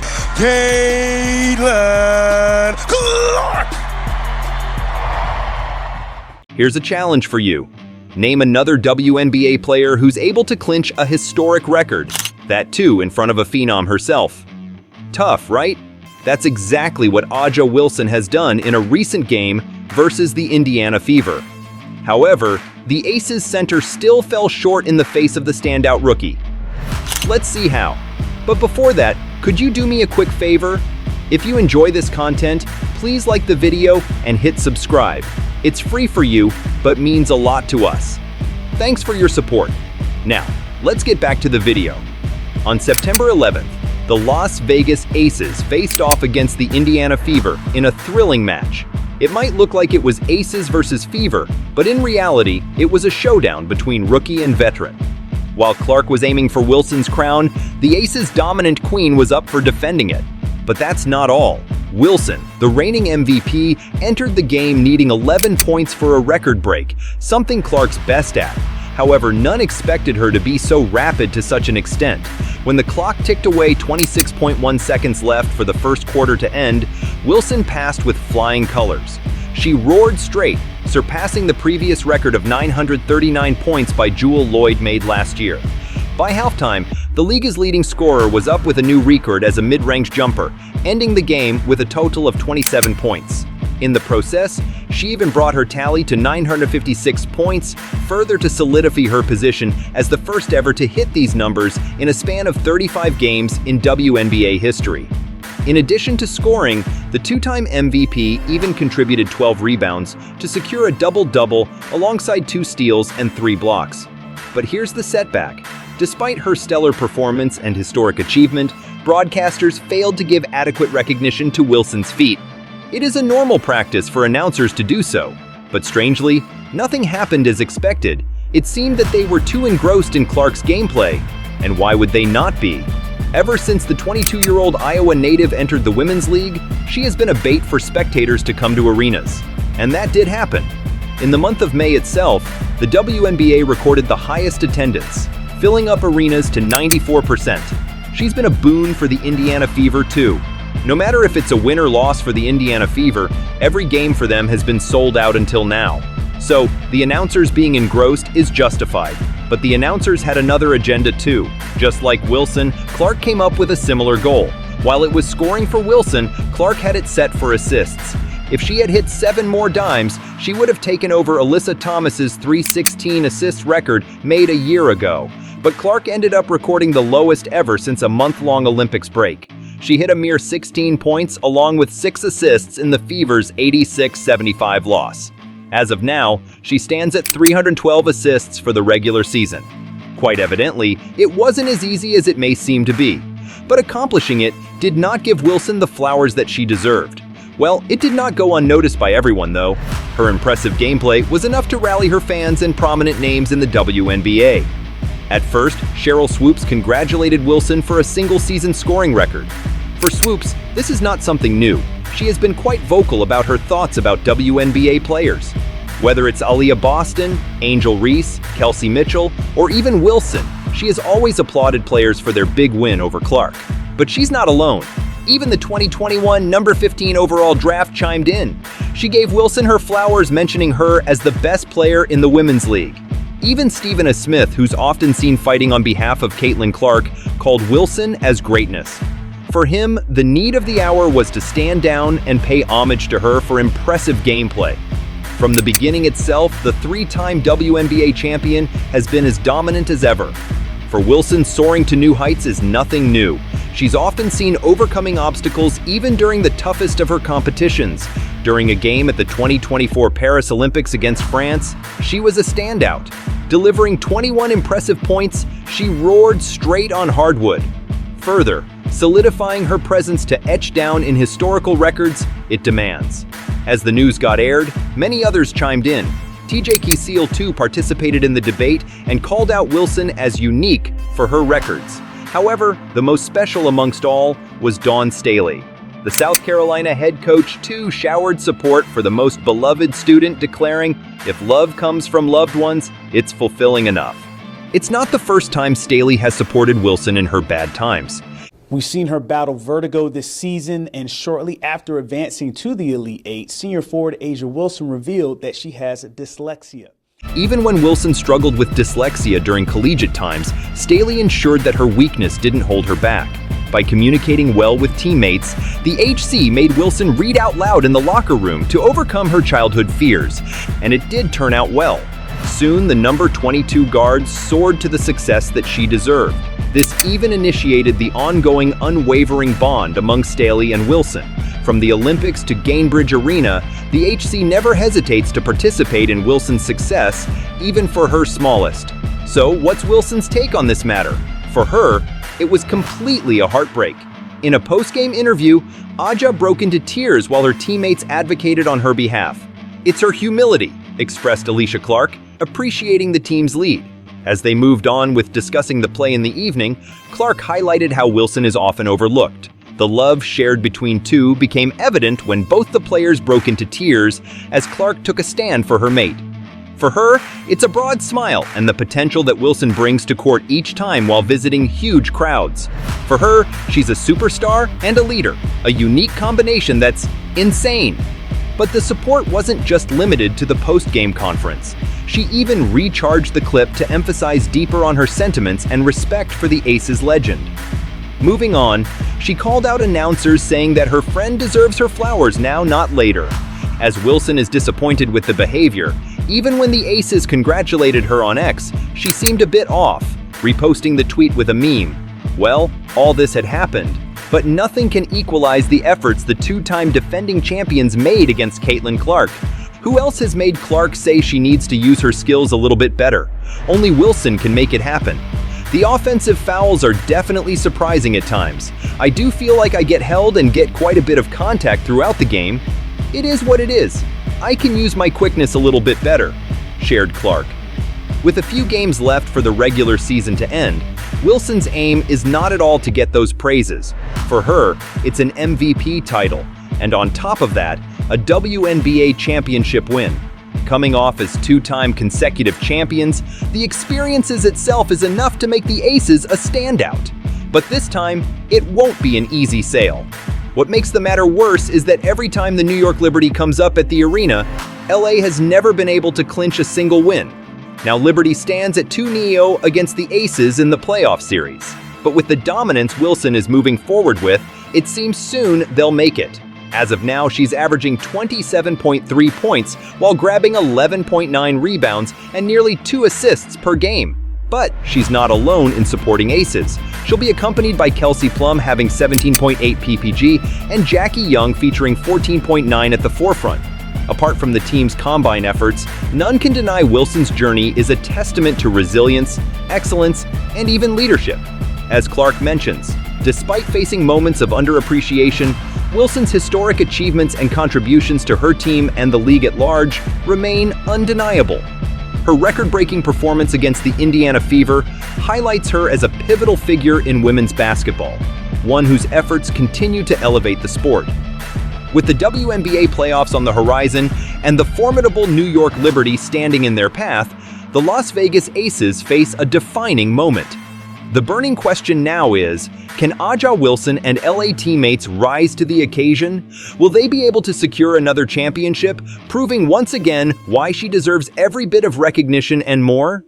Caitlin Clark. Here's a challenge for you. Name another WNBA player who's able to clinch a historic record. That too in front of a phenom herself. Tough, right? That's exactly what A'ja Wilson has done in a recent game versus the Indiana Fever. However, the Aces center still fell short in the face of the standout rookie. Let's see how. But before that, could you do me a quick favor? If you enjoy this content, please like the video and hit subscribe. It's free for you, but means a lot to us. Thanks for your support. Now, let's get back to the video. On September 11th, the Las Vegas Aces faced off against the Indiana Fever in a thrilling match. It might look like it was Aces versus Fever, but in reality, it was a showdown between rookie and veteran. While Clark was aiming for Wilson's crown, the Aces' dominant queen was up for defending it. But that's not all. Wilson, the reigning MVP, entered the game needing 11 points for a record break, something Clark's best at. However, none expected her to be so rapid to such an extent. When the clock ticked away 26.1 seconds left for the first quarter to end, Wilson passed with flying colors. She roared straight, surpassing the previous record of 939 points by Jewel Lloyd made last year. By halftime, the league's leading scorer was up with a new record as a mid-range jumper, ending the game with a total of 27 points. In the process, she even brought her tally to 956 points, further to solidify her position as the first ever to hit these numbers in a span of 35 games in WNBA history. In addition to scoring, the two-time MVP even contributed 12 rebounds to secure a double-double alongside 2 steals and 3 blocks. But here's the setback. Despite her stellar performance and historic achievement, broadcasters failed to give adequate recognition to Wilson's feat. It is a normal practice for announcers to do so, but strangely, nothing happened as expected. It seemed that they were too engrossed in Clark's gameplay, and why would they not be? Ever since the 22-year-old Iowa native entered the Women's League, she has been a bait for spectators to come to arenas. And that did happen. In the month of May itself, the WNBA recorded the highest attendance, filling up arenas to 94%. She's been a boon for the Indiana Fever too. No matter if it's a win or loss for the Indiana Fever, every game for them has been sold out until now. So, the announcers being engrossed is justified. But the announcers had another agenda too. Just like Wilson, Clark came up with a similar goal. While it was scoring for Wilson, Clark had it set for assists. If she had hit 7 more dimes, she would have taken over Alyssa Thomas's 316 assist record made a year ago. But Clark ended up recording the lowest ever since a month-long Olympics break. She hit a mere 16 points along with 6 assists in the Fever's 86-75 loss. As of now, she stands at 312 assists for the regular season. Quite evidently, it wasn't as easy as it may seem to be. But accomplishing it did not give Wilson the flowers that she deserved. Well, it did not go unnoticed by everyone though. Her impressive gameplay was enough to rally her fans and prominent names in the WNBA. At first, Cheryl Swoops congratulated Wilson for a single-season scoring record. For Swoops, this is not something new. She has been quite vocal about her thoughts about WNBA players. Whether it's Aaliyah Boston, Angel Reese, Kelsey Mitchell, or even Wilson, she has always applauded players for their big win over Clark. But she's not alone. Even the 2021 number 15 overall draft chimed in. She gave Wilson her flowers, mentioning her as the best player in the Women's League. Even Stephen A. Smith, who's often seen fighting on behalf of Caitlin Clark, called Wilson as greatness. For him, the need of the hour was to stand down and pay homage to her for impressive gameplay. From the beginning itself, the 3-time WNBA champion has been as dominant as ever. For Wilson, soaring to new heights is nothing new. She's often seen overcoming obstacles even during the toughest of her competitions. During a game at the 2024 Paris Olympics against France, she was a standout. Delivering 21 impressive points, she roared straight on hardwood. Further, solidifying her presence to etch down in historical records it demands. As the news got aired, many others chimed in. TJ Kieseal too participated in the debate and called out Wilson as unique for her records. However, the most special amongst all was Dawn Staley. The South Carolina head coach too showered support for the most beloved student, declaring, "If love comes from loved ones, it's fulfilling enough." It's not the first time Staley has supported Wilson in her bad times. We've seen her battle vertigo this season, and shortly after advancing to the Elite Eight, senior forward A'ja Wilson revealed that she has dyslexia. Even when Wilson struggled with dyslexia during collegiate times, Staley ensured that her weakness didn't hold her back. By communicating well with teammates, the HC made Wilson read out loud in the locker room to overcome her childhood fears, and it did turn out well. Soon, the number 22 guard soared to the success that she deserved. This even initiated the ongoing, unwavering bond among Staley and Wilson. From the Olympics to Gainbridge Arena, the HC never hesitates to participate in Wilson's success, even for her smallest. So, what's Wilson's take on this matter? For her, it was completely a heartbreak. In a post-game interview, A'ja broke into tears while her teammates advocated on her behalf. "It's her humility," expressed Alicia Clark, appreciating the team's lead. As they moved on with discussing the play in the evening, Clark highlighted how Wilson is often overlooked. The love shared between two became evident when both the players broke into tears as Clark took a stand for her mate. For her, it's a broad smile and the potential that Wilson brings to court each time while visiting huge crowds. For her, she's a superstar and a leader, a unique combination that's insane. But the support wasn't just limited to the post-game conference. She even recharged the clip to emphasize deeper on her sentiments and respect for the Aces legend. Moving on, she called out announcers saying that her friend deserves her flowers now, not later. As Wilson is disappointed with the behavior, even when the Aces congratulated her on X, she seemed a bit off, reposting the tweet with a meme. Well, all this had happened, but nothing can equalize the efforts the two-time defending champions made against Caitlin Clark. Who else has made Clark say she needs to use her skills a little bit better? Only Wilson can make it happen. The offensive fouls are definitely surprising at times. I do feel like I get held and get quite a bit of contact throughout the game. It is what it is. I can use my quickness a little bit better, shared Clark. With a few games left for the regular season to end, Wilson's aim is not at all to get those praises. For her, it's an MVP title, and on top of that, a WNBA championship win. Coming off as two-time consecutive champions, the experiences itself is enough to make the Aces a standout. But this time, it won't be an easy sail. What makes the matter worse is that every time the New York Liberty comes up at the arena, LA has never been able to clinch a single win. Now Liberty stands at 2-0 against the Aces in the playoff series. But with the dominance Wilson is moving forward with, it seems soon they'll make it. As of now, she's averaging 27.3 points while grabbing 11.9 rebounds and nearly 2 assists per game. But she's not alone in supporting Aces. She'll be accompanied by Kelsey Plum having 17.8 PPG and Jackie Young featuring 14.9 at the forefront. Apart from the team's combine efforts, none can deny Wilson's journey is a testament to resilience, excellence, and even leadership. As Clark mentions, despite facing moments of underappreciation, Wilson's historic achievements and contributions to her team and the league at large remain undeniable. Her record-breaking performance against the Indiana Fever highlights her as a pivotal figure in women's basketball, one whose efforts continue to elevate the sport. With the WNBA playoffs on the horizon and the formidable New York Liberty standing in their path, the Las Vegas Aces face a defining moment. The burning question now is, can A'ja Wilson and LA teammates rise to the occasion? Will they be able to secure another championship, proving once again why she deserves every bit of recognition and more?